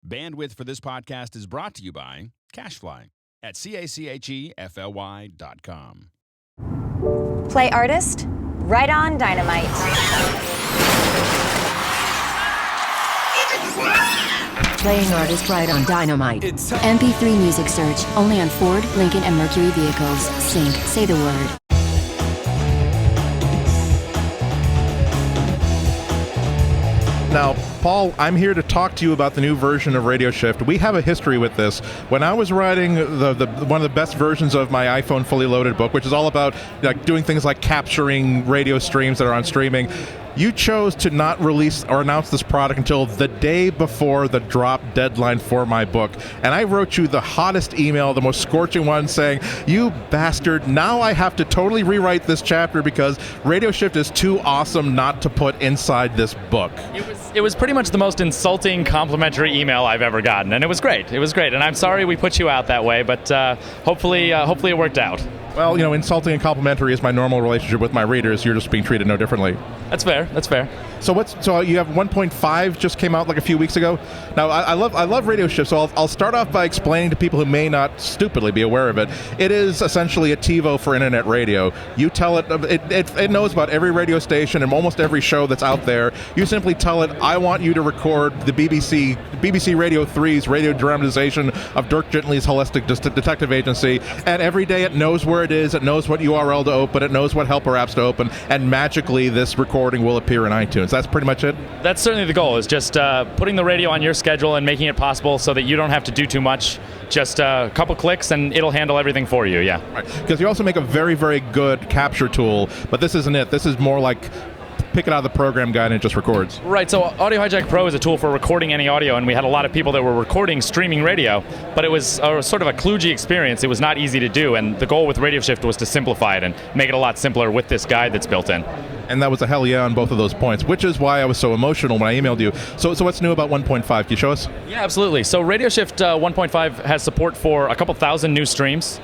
Bandwidth for this podcast is brought to you by CacheFly at CACHEFLY.com. Play artist, right on Dynamite. Playing artist right on Dynamite. MP3 music search only on Ford, Lincoln, and Mercury vehicles. Sync. Say the word. Now, Paul, I'm here to talk to you about the new version of Radioshift. We have a history with this. When I was writing one of the best versions of my iPhone Fully Loaded book, which is all about doing things like capturing radio streams that are on streaming, you chose to not release or announce this product until the day before the drop deadline for my book. And I wrote you the hottest email, the most scorching one, saying, "You bastard, now I have to totally rewrite this chapter because Radioshift is too awesome not to put inside this book." It was pretty much the most insulting complimentary email I've ever gotten, and it was great. It was great, and I'm sorry we put you out that way, but hopefully it worked out. Well, insulting and complimentary is my normal relationship with my readers. You're just being treated no differently. That's fair. So you have 1.5 just came out like a few weeks ago. Now I love Radioshift. So I'll start off by explaining to people who may not stupidly be aware of it. It is essentially a TiVo for internet radio. You tell it knows about every radio station and almost every show that's out there. You simply tell it, I want you to record the BBC Radio 3's radio dramatization of Dirk Gently's Holistic Detective Agency, and every day it knows where it is, it knows what URL to open, it knows what helper apps to open, and magically this recording will appear in iTunes. That's pretty much it? That's certainly the goal, is just putting the radio on your schedule and making it possible so that you don't have to do too much. Just a couple clicks and it'll handle everything for you, yeah. Right. Because you also make a very, very good capture tool, but this isn't it. This is more like pick it out of the program guide and it just records. Right, so Audio Hijack Pro is a tool for recording any audio, and we had a lot of people that were recording streaming radio, but it was sort of a kludgy experience. It was not easy to do, and the goal with Radioshift was to simplify it and make it a lot simpler with this guide that's built in. And that was a hell yeah on both of those points, which is why I was so emotional when I emailed you. So what's new about 1.5? Can you show us? Yeah, absolutely. So Radioshift 1.5 has support for a couple thousand new streams.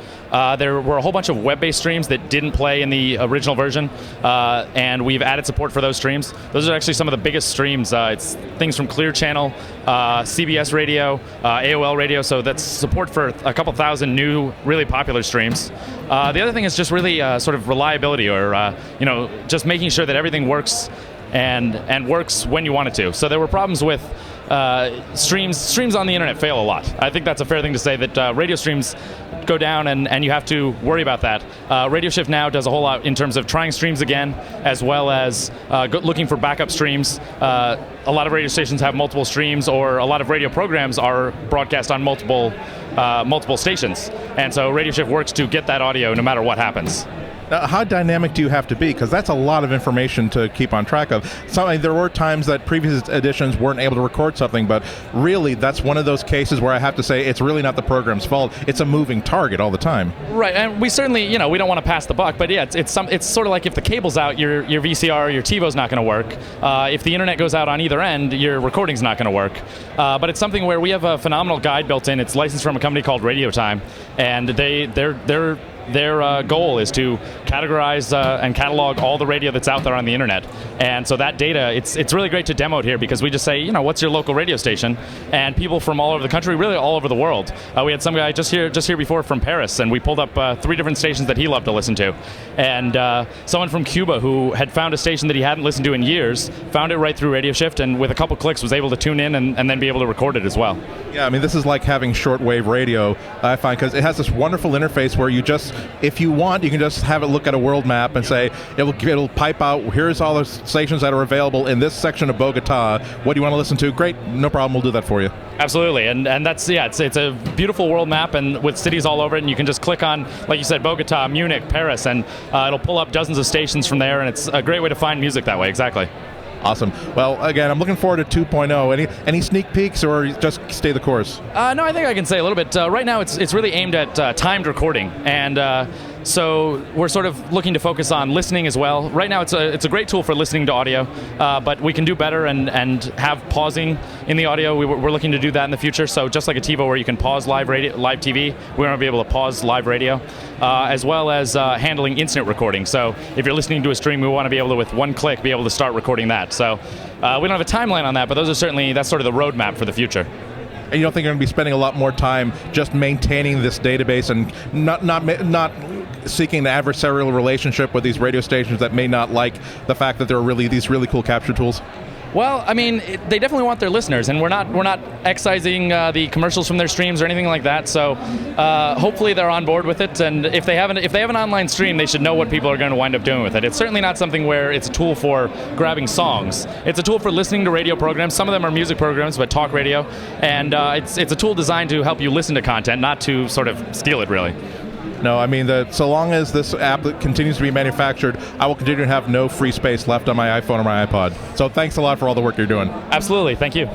There were a whole bunch of web-based streams that didn't play in the original version, and we've added support for those streams. Those are actually some of the biggest streams. It's things from Clear Channel, CBS Radio, AOL Radio, so that's support for a couple thousand new, really popular streams. The other thing is just really sort of reliability, or just making sure that everything works and works when you want it to. So there were problems with streams on the internet fail a lot. I think that's a fair thing to say, that radio streams go down and you have to worry about that. Radioshift now does a whole lot in terms of trying streams again, as well as looking for backup streams. A lot of radio stations have multiple streams, or a lot of radio programs are broadcast on multiple stations. And so Radioshift works to get that audio no matter what happens. Now, how dynamic do you have to be? Because that's a lot of information to keep on track of. There were times that previous editions weren't able to record something, but really that's one of those cases where I have to say it's really not the program's fault. It's a moving target all the time. Right, and we certainly, we don't want to pass the buck, but yeah, it's sort of like if the cable's out, your VCR, your TiVo's not going to work. If the internet goes out on either end, your recording's not going to work. But it's something where we have a phenomenal guide built in. It's licensed from a company called Radio Time, and their goal is to categorize and catalog all the radio that's out there on the internet. And so that data, it's really great to demo it here, because we just say, what's your local radio station? And people from all over the country, really all over the world. We had some guy just here before from Paris, and we pulled up 3 different stations that he loved to listen to. And someone from Cuba who had found a station that he hadn't listened to in years, found it right through Radioshift, and with a couple clicks was able to tune in and then be able to record it as well. Yeah, I mean, this is like having shortwave radio, I find, because it has this wonderful interface where you just, if you want, you can just have it look at a world map and say, it'll pipe out, here's all the stations that are available in this section of Bogota. What do you want to listen to? Great, no problem, we'll do that for you. Absolutely, and that's, it's a beautiful world map, and with cities all over it, and you can just click on, like you said, Bogota, Munich, Paris, and it'll pull up dozens of stations from there, and it's a great way to find music that way, exactly. Awesome. Well, again, I'm looking forward to 2.0. Any sneak peeks, or just stay the course? No, I think I can say a little bit. Right now, it's really aimed at timed recording, and so we're sort of looking to focus on listening as well. Right now, it's a great tool for listening to audio, but we can do better and have pausing in the audio. We're looking to do that in the future. So just like a TiVo where you can pause live TV, we want to be able to pause live radio, as well as handling instant recording. So if you're listening to a stream, we want to be able to, with one click, be able to start recording that. So we don't have a timeline on that, but that's sort of the roadmap for the future. and you don't think you're going to be spending a lot more time just maintaining this database and not seeking an adversarial relationship with these radio stations that may not like the fact that there are these really cool capture tools? Well, I mean, they definitely want their listeners, and we're not excising the commercials from their streams or anything like that. So hopefully they're on board with it. And if they have an online stream, they should know what people are going to wind up doing with it. It's certainly not something where it's a tool for grabbing songs. It's a tool for listening to radio programs. Some of them are music programs, but talk radio, and it's a tool designed to help you listen to content, not to sort of steal it, really. No, I mean, so long as this app continues to be manufactured, I will continue to have no free space left on my iPhone or my iPod. So thanks a lot for all the work you're doing. Absolutely. Thank you.